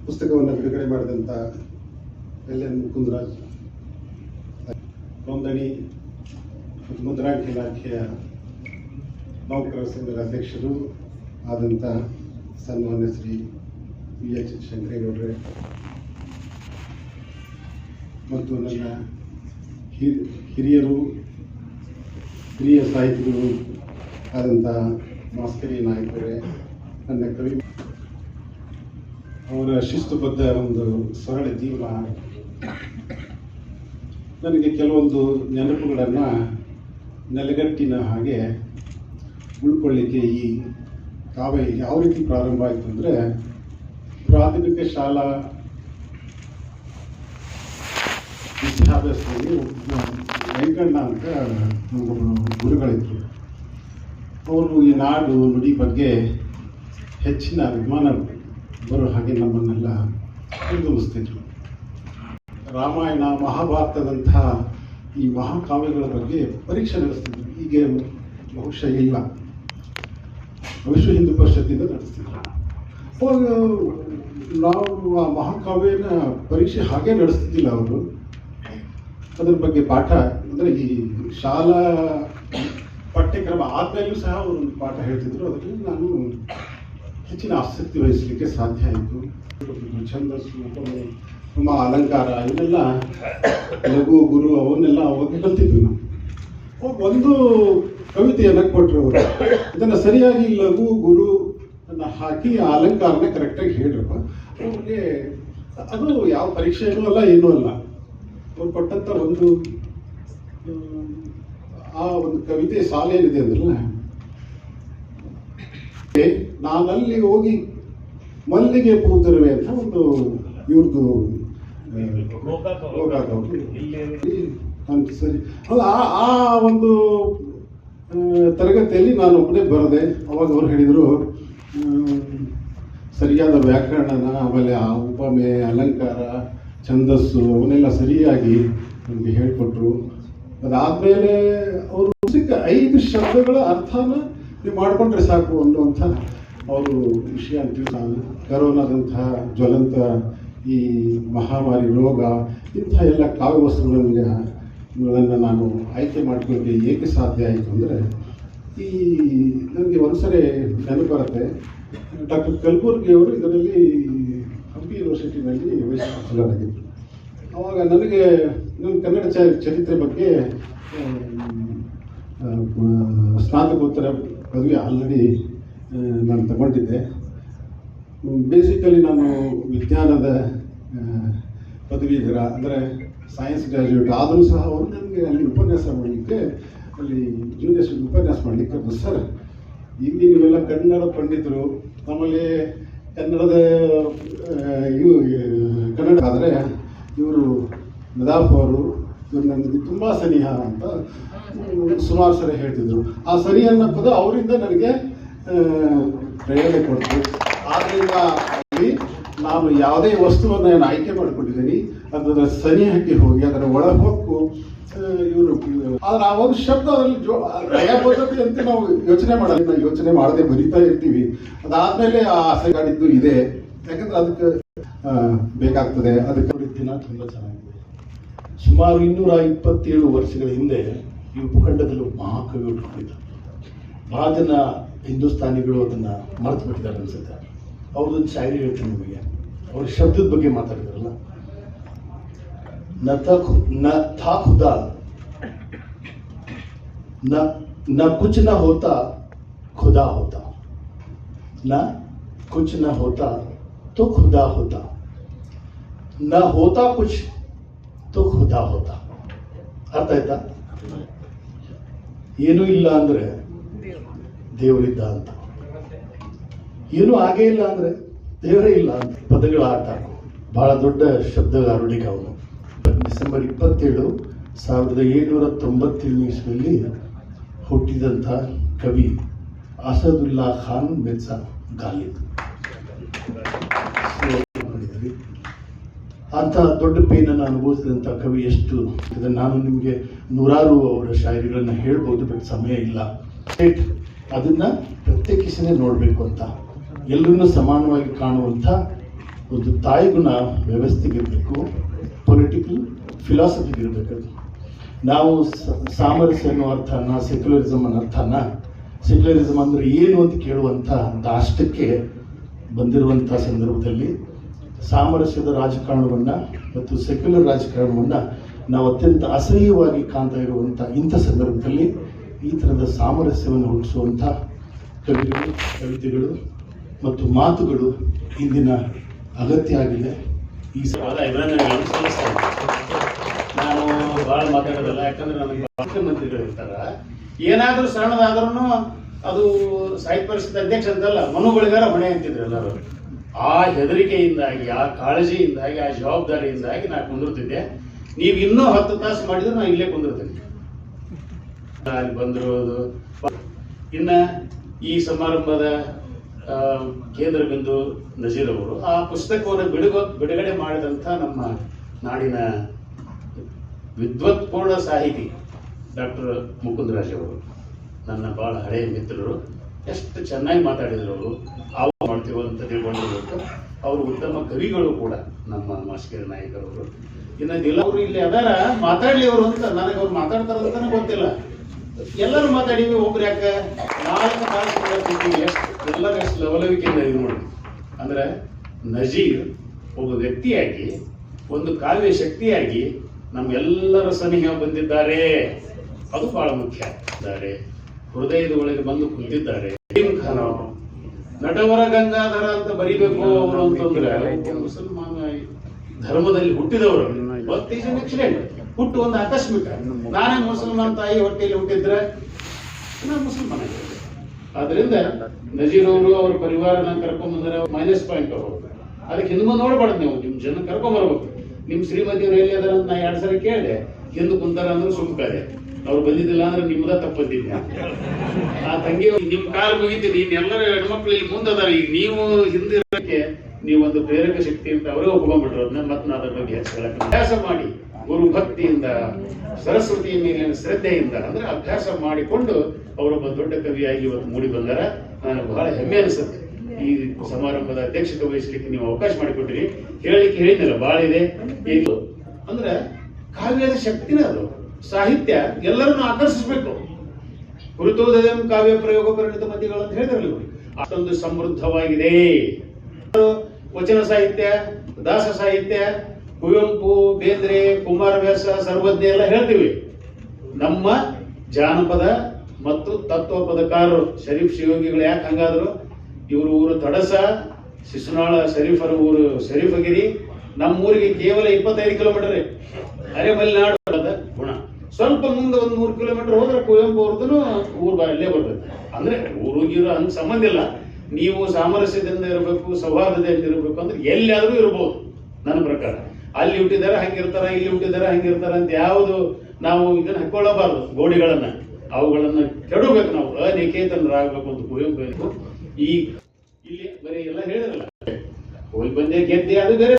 ಪುಸ್ತಕವನ್ನು ಬಿಡುಗಡೆ ಮಾಡಿದಂಥ LN ಮುಕುಂದರಾಜ್, ನೋಂದಣಿ ಮತ್ತು ಮುದ್ರಾಂಕ ಇಲಾಖೆಯ ನೌಕರರ ಸಂಘದ ಅಧ್ಯಕ್ಷರು ಆದಂಥ ಸನ್ಮಾನ್ಯ ಶ್ರೀ VH ಶಂಕರೇಗೌಡರೇ ಮತ್ತು ನನ್ನ ಹಿರಿಯ ಸಾಹಿತಿಗಳು ಆದಂಥ ಮಾಸ್ಕರಿ ನಾಯಕರೇ, ನನ್ನ ಕವಿ ಅವರ ಶಿಸ್ತುಬದ್ಧ ಒಂದು ಸರಳ ಜೀವನ ನನಗೆ ಕೆಲವೊಂದು ನೆನಪುಗಳನ್ನು ನೆಲೆಗಟ್ಟಿನ ಹಾಗೆ ಉಳ್ಕೊಳ್ಳಿಕ್ಕೆ ಈ ಕಾವ್ಯ ಯಾವ ರೀತಿ ಪ್ರಾರಂಭ ಆಯಿತು ಅಂದರೆ, ಪ್ರಾಥಮಿಕ ಶಾಲಾ ವಿದ್ಯಾಭ್ಯಾಸದಲ್ಲಿ ವೆಂಕಣ್ಣ ಅಂತ ಒಬ್ಬರು ಗುರುಗಳಿದ್ರು. ಅವರು ಈ ನಾಡು ನುಡಿ ಬಗ್ಗೆ ಹೆಚ್ಚಿನ ಅಭಿಮಾನ ಬರೋ ಹಾಗೆ ನಮ್ಮನ್ನೆಲ್ಲ ಹುರಿದುಂಬಿಸ್ತಿದ್ರು. ರಾಮಾಯಣ, ಮಹಾಭಾರತದಂತಹ ಈ ಮಹಾಕಾವ್ಯಗಳ ಬಗ್ಗೆ ಪರೀಕ್ಷೆ ನಡೆಸ್ತಿದ್ರು. ಹೀಗೆ ಬಹುಶಃ ಇಲ್ಲ, ವಿಶ್ವ ಹಿಂದೂ ಪರಿಷತ್ತಿಂದ ನಡೆಸ್ತಿದ್ರು. ಅವಾಗ ನಾವು ಆ ಮಹಾಕಾವ್ಯನ ಪರೀಕ್ಷೆ ಹಾಗೆ ನಡೆಸ್ತಿದ್ದಿಲ್ಲ. ಅವರು ಅದರ ಬಗ್ಗೆ ಪಾಠ ಅಂದರೆ ಈ ಶಾಲಾ ಪಠ್ಯಕ್ರಮ ಆದಮೇಲೂ ಸಹ ಅವರು ಒಂದು ಪಾಠ ಹೇಳ್ತಿದ್ರು. ಅದರಲ್ಲಿ ನಾನು ಹೆಚ್ಚಿನ ಆಸಕ್ತಿ ವಹಿಸಲಿಕ್ಕೆ ಸಾಧ್ಯ ಆಯಿತು. ಛಂದಸ್ಸು, ಉಪಮೆ, ಅಲಂಕಾರ ಇವನ್ನೆಲ್ಲ ಲಘು, ಗುರು ಅವನ್ನೆಲ್ಲ ಅವಾಗ ಕಲ್ತಿದ್ವಿ ನಾವು. ಅವಾಗ ಒಂದು ಕವಿತೆಯನ್ನು ಕೊಟ್ಟರು ಅವರು. ಇದನ್ನು ಸರಿಯಾಗಿ ಲಘು, ಗುರು ಅನ್ನು ಹಾಕಿ ಆ ಅಲಂಕಾರನ ಕರೆಕ್ಟಾಗಿ ಹೇಳಿರಪ್ಪ. ಅವ್ರಿಗೆ ಅದು ಯಾವ ಪರೀಕ್ಷೆನೂ ಅಲ್ಲ, ಏನೂ ಅಲ್ಲ. ಅವ್ರು ಕೊಟ್ಟಂಥ ಆ ಒಂದು ಕವಿತೆ ಸಾಲು ಏನಿದೆ ಅಂದ್ರಲ್ಲ, ನಾನಲ್ಲಿ ಹೋಗಿ ಮಲ್ಲಿಗೆ ಪೂತರುವೆ ಅಂತ ಒಂದು ಇವ್ರದ್ದು ಸರಿ. ಅದು ಆ ಒಂದು ತರಗತಿಯಲ್ಲಿ ನಾನು ಒಬ್ಬನೇ ಬರದೆ. ಅವಾಗ ಅವ್ರು ಹೇಳಿದರು, ಸರಿಯಾದ ವ್ಯಾಕರಣನ, ಆಮೇಲೆ ಆ ಉಪಮೆ, ಅಲಂಕಾರ, ಛಂದಸ್ಸು ಅವನ್ನೆಲ್ಲ ಸರಿಯಾಗಿ ನಮಗೆ ಹೇಳಿಕೊಟ್ರು. ಅದಾದಮೇಲೆ ಅವರು 5 ಶಬ್ದಗಳ ಅರ್ಥನ ನೀವು ಮಾಡಿಕೊಂಡ್ರೆ ಸಾಕು ಅನ್ನುವಂಥ ಅವರು ವಿಷಯ ಅಂತೀವಿ. ನಾನು ಕರೋನಾದಂತಹ ಜ್ವಲಂತ ಈ ಮಹಾಮಾರಿ ರೋಗ, ಇಂಥ ಎಲ್ಲ ಕಾವ್ಯ ವಸ್ತುಗಳನ್ನು ನಾನು ಆಯ್ಕೆ ಮಾಡ್ಕೊಳ್ಳೋಕ್ಕೆ ಏಕೆ ಸಾಧ್ಯ ಆಯಿತು ಅಂದರೆ, ಈ ನನಗೆ ಒಂದ್ಸರಿ ನೆನಪು ಬರುತ್ತೆ. ಡಾಕ್ಟರ್ ಕಲಬುರ್ಗಿ ಅವರು ಇದರಲ್ಲಿ ಹಂಪಿ ಯೂನಿವರ್ಸಿಟಿನಲ್ಲಿ ವೈಸ್ ಚಾನ್ಸಲರ್ ಆಗಿದ್ದರು. ಆವಾಗ ನನಗೆ ನನ್ನ ಕನ್ನಡ ಚರಿತ್ರೆ ಬಗ್ಗೆ ಸ್ನಾತಕೋತ್ತರ ಪದವಿ ಆಲ್ರೆಡಿ ನಾನು ತಗೊಂಡಿದ್ದೆ. ಬೇಸಿಕಲಿ ನಾನು ವಿಜ್ಞಾನದ ಪದವೀಧರ, ಅಂದರೆ ಸೈನ್ಸ್ ಗ್ರ್ಯಾಜುಯೇಟ್ ಆದರೂ ಸಹ ಅವರು ನನಗೆ ಅಲ್ಲಿ ಉಪನ್ಯಾಸ ಮಾಡಲಿಕ್ಕೆ, ಅಲ್ಲಿ ಜೂನಿಯರ್ ಉಪನ್ಯಾಸ ಮಾಡಲಿಕ್ಕೆ ಸರ್, ಇಲ್ಲಿ ನೀವೆಲ್ಲ ಕನ್ನಡ ಪಂಡಿತರು, ಆಮೇಲೆ ಕನ್ನಡದ ಕನ್ನಡ ಆದರೆ ಇವರು ನದಾಫ್ ಅವರು ಇವರು ನನಗೆ ತುಂಬ ಸನಿಹ ಅಂತ ಸುಮಾರು ಸರಿ ಹೇಳ್ತಿದ್ರು. ಆ ಸನಿ ಅನ್ನೋ ಪದ ಅವರಿಂದ ನನಗೆ ಪ್ರೇರಣೆ ಕೊಡ್ತು. ಆದ್ದರಿಂದ ನಾನು ಯಾವುದೇ ವಸ್ತುವನ್ನು ನಾನು ಆಯ್ಕೆ ಮಾಡಿಕೊಂಡಿದ್ದೀನಿ, ಅದರ ಸನಿಹಕ್ಕೆ ಹೋಗಿ ಅದರ ಒಳಹೊಕ್ಕು ಇವರು. ಆದರೆ ಆ ಒಂದು ಶಬ್ದ ಅದರಲ್ಲಿ ಲಯಬದ್ಧತೆ ಅಂತ ನಾವು ಯೋಚನೆ ಮಾಡದೆ ಬರಿತಾ ಇರ್ತೀವಿ. ಅದಾದಮೇಲೆ ಆ ಆಸೆಗಾಡಿದ್ದು ಇದೆ, ಯಾಕಂದ್ರೆ ಅದಕ್ಕೆ ಬೇಕಾಗ್ತದೆ. ಅದಕ್ಕೆ ದಿನ ತುಂಬ ಚೆನ್ನಾಗಿದೆ. ಸುಮಾರು 227 ವರ್ಷಗಳ ಹಿಂದೆ ಈ ಉಪಖಂಡದಲ್ಲಿ ಮಹಾಕವಿ ಹುಟ್ಟುಕೊಂಡಿದ್ದ. ಭಾಳ ಜನ ಹಿಂದೂಸ್ತಾನಿಗಳು ಅದನ್ನು ಮರೆತು ಬಿಟ್ಟಿದ್ದಾರೆ ಅನ್ಸುತ್ತೆ. ಅವ್ರದ್ದೊಂದು ಶಾಯರಿ ಹೇಳ್ತೀನಿ ನಿಮಗೆ. ಅವ್ರ ಶಬ್ದದ ಬಗ್ಗೆ ಮಾತಾಡಿದಾರಲ್ಲ, ನ ಥಾ ಖುದಾ ನ ಕುಚ್ ನ ಹೋತಾ ಖುದಾ ಹೋತಾ, ನ ಕುಚ್ ನ ಹೋತಾ तो खुदा होता, न होता कुछ तो खुदा होता. ಅರ್ಥ ಆಯ್ತಾ? ಏನೂ ಇಲ್ಲ ಅಂದ್ರೆ ದೇವರಿದ್ದ ಅಂತ, ಏನೂ ಆಗೇ ಇಲ್ಲ ಅಂದ್ರೆ ದೇವರೇ ಇಲ್ಲ ಅಂತ. ಪದಗಳ ಆಟ, ಬಹಳ ದೊಡ್ಡ ಶಬ್ದಗಾರುಡಿಗ ಅವನು. ಡಿಸೆಂಬರ್ 27, 1797 ಇಸ್ವಿಯಲ್ಲಿ ಹುಟ್ಟಿದಂಥ ಕವಿ ಅಸದುಲ್ಲಾ ಖಾನ್ ಮಿರ್ಜಾ ಗಾಲಿಬ್. ಅಂಥ ದೊಡ್ಡ ಪೇನನ್ನು ಅನುಭವಿಸಿದಂಥ ಕವಿ ಎಷ್ಟು, ಇದನ್ನು ನಾನು ನಿಮಗೆ ನೂರಾರು ಅವರ ಶಾಯರಿಗಳನ್ನು ಹೇಳ್ಬೋದು, ಬಟ್ ಸಮಯ ಇಲ್ಲ. ಅದನ್ನು ಪ್ರತ್ಯೇಕಿಸೇ ನೋಡಬೇಕು ಅಂತ, ಎಲ್ಲರನ್ನೂ ಸಮಾನವಾಗಿ ಕಾಣುವಂಥ ಒಂದು ತಾಯಿಗುಣ ವ್ಯವಸ್ಥೆಗಿರಬೇಕು, ಪೊಲಿಟಿಕಲ್ ಫಿಲಾಸಫಿಗಿರಬೇಕು. ನಾವು ಸಾಮರಸ್ಯ ಅನ್ನೋ ಅರ್ಥನ, ಸೆಕ್ಯುಲರಿಸಮ್ ಅನ್ನೋ ಅರ್ಥನ, ಸೆಕ್ಯುಲರಿಸಮ್ ಅಂದರೆ ಏನು ಅಂತ ಕೇಳುವಂಥ ದಾಷ್ಟಕ್ಕೆ ಬಂದಿರುವಂಥ ಸಂದರ್ಭದಲ್ಲಿ ಸಾಮರಸ್ಯದ ರಾಜಕಾರಣವನ್ನು ಮತ್ತು ಸೆಕ್ಯುಲರ್ ರಾಜಕಾರಣವನ್ನು ನಾವು ಅತ್ಯಂತ ಅಸಹ್ಯವಾಗಿ ಕಾಣ್ತಾ ಇರುವಂಥ ಇಂಥ ಸಂದರ್ಭದಲ್ಲಿ ಈ ಥರದ ಸಾಮರಸ್ಯವನ್ನು ಹುಟ್ಟಿಸುವಂಥ ಕವಿಗಳು, ಕವಿತೆಗಳು ಮತ್ತು ಮಾತುಗಳು ಇಂದಿನ ಅಗತ್ಯ ಆಗಿದೆ. ಈ ಅಭಿನಂದನೆಗಳನ್ನು ಸಲ್ಲಿಸ್ತೇನೆ. ನಾನು ಭಾಳ ಮಾತಾಡೋದಲ್ಲ, ಯಾಕಂದ್ರೆ ನನಗೆ ಮುಖ್ಯಮಂತ್ರಿಗಳು ಇರ್ತಾರ. ಏನಾದರೂ ಸಣ್ಣದಾದ್ರೂ ಅದು ಸಾಹಿತ್ಯ ಪರಿಷತ್ ಅಧ್ಯಕ್ಷ ಅಂತಲ್ಲ, ಮನುಗಳಿಗಾರ ಹೊಣೆ ಅಂತಿದ್ರು ಎಲ್ಲರೂ. ಆ ಹೆದರಿಕೆಯಿಂದಾಗಿ, ಆ ಕಾಳಜಿಯಿಂದಾಗಿ, ಆ ಜವಾಬ್ದಾರಿಯಿಂದಾಗಿ ನಾನು ಕುಂದಿರ್ತಿದ್ದೆ. ನೀವು ಇನ್ನೂ 10 ತಾಸು ಮಾಡಿದ್ರೆ ನಾನು ಇಲ್ಲೇ ಕುಂದಿರ್ತೀನಿ. ಅಲ್ಲಿ ಬಂದಿರೋದು ಇನ್ನು ಈ ಸಮಾರಂಭದ ಕೇಂದ್ರ ಬಿಂದು ನಜೀರ್ ಅವರು ಆ ಪುಸ್ತಕವನ್ನು ಬಿಡುಗಡೆ ಮಾಡಿದಂಥ ನಮ್ಮ ನಾಡಿನ ವಿದ್ವತ್ಪೂರ್ಣ ಸಾಹಿತಿ ಡಾಕ್ಟರ್ ಮುಕುಂದರಾಜ್ ಅವರು ನನ್ನ ಭಾಳ ಹಳೆಯ ಮಿತ್ರರು. ಎಷ್ಟು ಚೆನ್ನಾಗಿ ಮಾತಾಡಿದ್ರು ಅವರು. ಅವ್ರು ಮಾಡ್ತೀವೋ ಅಂತ ತಿಳ್ಕೊಂಡಿರ್ಬೇಕು. ಅವರು ಉತ್ತಮ ಕವಿಗಳು ಕೂಡ, ನಮ್ಮ ಮಾಸ್ಕೇರಿ ನಾಯಕರವರು. ಇನ್ನೊಂದಿಲ್ಲ, ಅವರು ಇಲ್ಲಿ ಅದಾರ, ಮಾತಾಡ್ಲಿ ಅವರು ಅಂತ. ನನಗೆ ಅವ್ರು ಮಾತಾಡ್ತಾರಂತಾನೆ ಗೊತ್ತಿಲ್ಲ. ಎಲ್ಲರೂ ಮಾತಾಡೀವಿ, ಒಬ್ರು ಯಾಕೆ 4 ತಾಸು ಎಲ್ಲರೂ ಎಷ್ಟು ಲವಲವಿಕೆಯಿಂದ ಇದು ನೋಡಿ. ಅಂದ್ರೆ ನಜೀರ್ ಒಬ್ಬ ವ್ಯಕ್ತಿಯಾಗಿ, ಒಂದು ಕಾವ್ಯ ಶಕ್ತಿಯಾಗಿ ನಮ್ಗೆಲ್ಲರ ಸನಿಹ ಬಂದಿದ್ದಾರೆ. ಅದು ಬಹಳ ಮುಖ್ಯ. ಇದ್ದಾರೆ, ಹೃದಯದ ಒಳಗೆ ಬಂದು ಕುಂತಿದ್ದಾರೆ. ಖಾನ್ ಅವರು ನಟವರ ಗಂಗಾಧರ ಅಂತ ಬರಿಬೇಕು ಅವರು ಅಂತಂದ್ರೆ ಮುಸಲ್ಮಾನ ಧರ್ಮದಲ್ಲಿ ಹುಟ್ಟಿದವರು. ಹುಟ್ಟು ಒಂದು ಆಕಸ್ಮಿಕ. ನಾನೇ ಮುಸಲ್ಮಾನ್ ತಾಯಿ ಹೊಟ್ಟೆಯಲ್ಲಿ ಹುಟ್ಟಿದ್ರೆ ನಾನು ಮುಸಲ್ಮಾನ ಆಗಿದ್ದೆ. ಆದ್ರಿಂದ ನಜೀರ್ ಅವರು ಅವ್ರ ಪರಿವಾರನ ಕರ್ಕೊಂಡ್ಬಂದ್ರೆ ಮೈನಸ್ ಪಾಯಿಂಟ್ ಅವರು. ಅದಕ್ಕೆ ಹಿಂದೆ ನೋಡ್ಬಾರ್ದು. ನೀವು ನಿಮ್ ಜನ ಕರ್ಕೊಂಡ್ಬರ್ಬೇಕು. ನಿಮ್ ಶ್ರೀಮತಿಯವರು ಎಲ್ಲಿ ಅದಾರ ಅಂತ ನಾ 2 ಸಲ ಕೇಳಿದೆ. ಹಿಂದೆ ಕುಂತಾರ ಅಂದ್ರೆ ಸುಮ್ಕಾದೆ. ಅವ್ರು ಬಂದಿದ್ದಿಲ್ಲ ಅಂದ್ರೆ ನಿಮ್ದ ತಪ್ಪಂದಿದ್ದೆ. ಆ ತಂಗಿ ನಿಮ್ ಕಾಲು ಮುಗಿತೀನಿ, ಇನ್ನೆಲ್ಲರೂ ಹೆಣ್ಮಕ್ಳು ಇಲ್ಲಿ ಮುಂದದಾರ. ಈಗ ನೀವು ಹಿಂದಿರೋಕ್ಕೆ ನೀವೊಂದು ಪ್ರೇರಕ ಶಕ್ತಿ ಅಂತ ಅವರೇ ಒಪ್ಕೊಂಡ್ಬಿಟ್ರು. ಅದನ್ನ ಮತ್ತೆ ಅದ್ರ ಬಗ್ಗೆ ಹೇಳಕ್ಕೆ ಅಭ್ಯಾಸ ಮಾಡಿ, ಗುರು ಭಕ್ತಿಯಿಂದ, ಸರಸ್ವತಿಯ ಮೇಲಿನ ಶ್ರದ್ಧೆಯಿಂದ, ಅಂದ್ರೆ ಅಭ್ಯಾಸ ಮಾಡಿಕೊಂಡು ಅವರೊಬ್ಬ ದೊಡ್ಡ ಕವಿಯಾಗಿ ಇವತ್ತು ಮೂಡಿ ಬಂದಾರ. ನನಗೆ ಬಹಳ ಹೆಮ್ಮೆ ಅನಿಸುತ್ತೆ. ಈ ಸಮಾರಂಭದ ಅಧ್ಯಕ್ಷತೆ ವಹಿಸಲಿಕ್ಕೆ ನೀವು ಅವಕಾಶ ಮಾಡಿಕೊಟ್ಟಿರಿ. ಹೇಳಲಿಕ್ಕೆ ಹೇಳಿದ್ನಲ್ಲ, ಬಹಳ ಇದೆ. ಏನು ಅಂದ್ರೆ ಕಾವ್ಯದ ಶಕ್ತಿನೇ ಅದು. ಸಾಹಿತ್ಯ ಎಲ್ಲರನ್ನು ಆಕರ್ಷಿಸಬೇಕು. ಕುರಿತೋದಂ ಕಾವ್ಯ ಪ್ರಯೋಗ ಪರಿಣಿತ ಮತಿಗಳು ಅಂತ ಹೇಳಿದ್ರಲ್ಲ, ಅಷ್ಟೊಂದು ಸಮೃದ್ಧವಾಗಿದೆ. ವಚನ ಸಾಹಿತ್ಯ, ದಾಸ ಸಾಹಿತ್ಯ, ಕುವೆಂಪು, ಬೇಂದ್ರೆ, ಕುಮಾರವ್ಯಾಸ, ಸರ್ವಜ್ಞ ಎಲ್ಲ ಹೇಳ್ತೀವಿ. ನಮ್ಮ ಜಾನಪದ ಮತ್ತು ತತ್ವ ಪದಕಾರರು ಶರೀಫ್ ಶಿವಯೋಗಿಗಳು ಯಾಕೆ ಹಂಗಾದ್ರು? ಇವರು ಊರು ತಡಸ, ಶಿಶುನಾಳ ಶರೀಫರ ಊರು ಶರೀಫಗಿರಿ. ನಮ್ಮ ಊರಿಗೆ ಕೇವಲ 25 ಕಿಲೋಮೀಟರ್ ಅರೆಮಲೆನಾಡು ಗುಣ. ಸ್ವಲ್ಪ ಮುಂದೆ ಒಂದು 100 ಕಿಲೋಮೀಟರ್ ಹೋದ್ರೆ ಕುವೆಂಪು ಅವ್ರದ್ದು ಊರು ಅಲ್ಲೇ ಬರ್ತದೆ. ಅಂದ್ರೆ ಊರಿಗಿರೋ ಹಂಗೆ ಸಂಬಂಧ ಇಲ್ಲ. ನೀವು ಸಾಮರಸ್ಯದಿಂದ ಇರಬೇಕು, ಸೌಹಾರ್ದದಿಂದ ಇರಬೇಕು ಅಂದ್ರೆ ಎಲ್ಲಿಯಾದ್ರೂ ಇರ್ಬೋದು. ನನ್ನ ಪ್ರಕಾರ ಅಲ್ಲಿ ಹುಟ್ಟಿದಾರೆ ಹಂಗಿರ್ತಾರ, ಇಲ್ಲಿ ಹುಟ್ಟಿದಾರೆ ಹಂಗಿರ್ತಾರ ಅಂತ ಯಾವುದು ನಾವು ಇದನ್ನ ಹಾಕೊಳ್ಳಬಾರ್ದು. ಗೋಡಿಗಳನ್ನ ಅವುಗಳನ್ನ ಕೆಡಬೇಕು. ನಾವು ಅನಿಕೇತನರಾಗಬೇಕು ಅಂತ ಕುವೆಂಪು ಈ ಇಲ್ಲಿ ಬರೀ ಎಲ್ಲ ಹೇಳಿದ್ರಲ್ಲ, ಹೋಗಿ ಬಂದೆ ಗೆದ್ದೆ, ಅದು ಬೇರೆ.